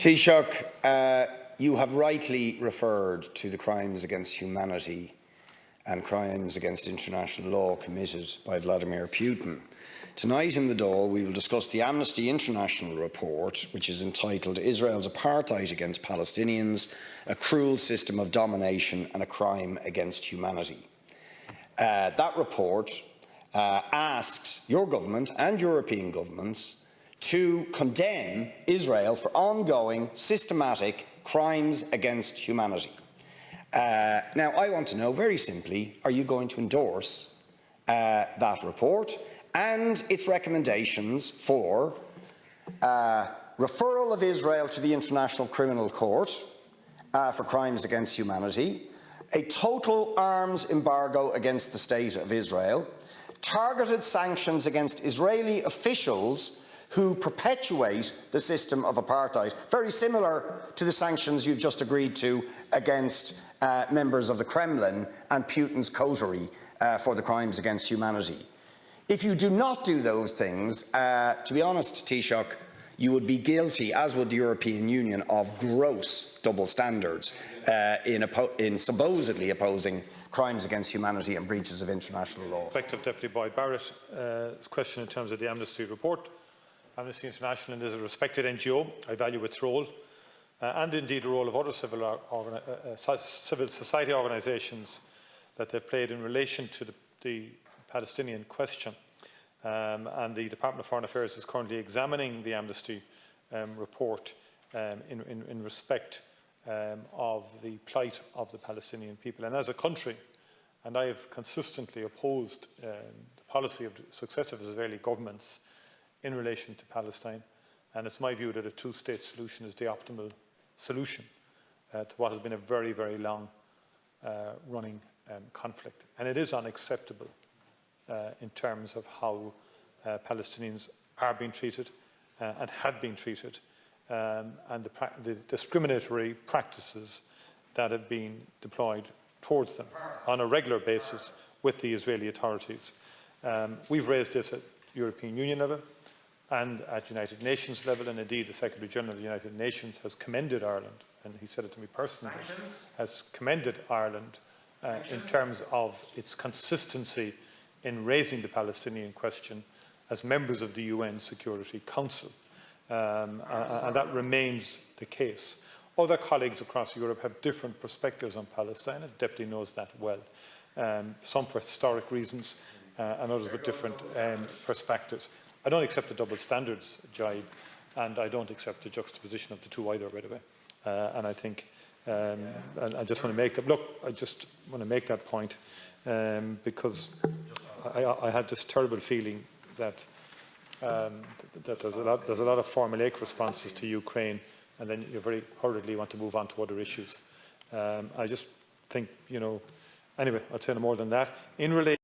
Taoiseach, you have rightly referred to the crimes against humanity and crimes against international law committed by Vladimir Putin. Tonight in the Dáil we will discuss the Amnesty International report, which is entitled Israel's Apartheid Against Palestinians, a Cruel System of Domination and a Crime Against Humanity. That report asks your government and European governments to condemn Israel for ongoing systematic crimes against humanity. Now, I want to know very simply, are you going to endorse that report and its recommendations for referral of Israel to the International Criminal Court for crimes against humanity, a total arms embargo against the State of Israel, targeted sanctions against Israeli officials who perpetuate the system of apartheid, very similar to the sanctions you've just agreed to against members of the Kremlin and Putin's coterie for the crimes against humanity. If you do not do those things, to be honest, Taoiseach, you would be guilty, as would the European Union, of gross double standards in supposedly opposing crimes against humanity and breaches of international law. Effective Deputy Boyd Barrett, question in terms of the Amnesty report. Amnesty International is a respected NGO. I value its role and indeed the role of other civil society organisations that they've played in relation to the Palestinian question. And the Department of Foreign Affairs is currently examining the Amnesty report in respect of the plight of the Palestinian people. And as a country, and I have consistently opposed the policy of successive Israeli governments in relation to Palestine, and it's my view that a two-state solution is the optimal solution to what has been a very, very long running conflict. And it is unacceptable in terms of how Palestinians are being treated and have been treated, and the discriminatory practices that have been deployed towards them on a regular basis with the Israeli authorities. We've raised this at European Union level and at United Nations level, and indeed the Secretary General of the United Nations has commended Ireland, and he said it to me personally, has commended Ireland in terms of its consistency in raising the Palestinian question as members of the UN Security Council, and that remains the case. Other colleagues across Europe have different perspectives on Palestine, and the Deputy knows that well, some for historic reasons and others with different perspectives. I don't accept the double standards jibe, and I don't accept the juxtaposition of the two either, by the way. And I think, and I just want to make that, look, I just want to make that point because I had this terrible feeling that, that there's a lot of formulaic responses to Ukraine, and then you very hurriedly want to move on to other issues. I just think, you know, anyway, I'll say no more than that. In relation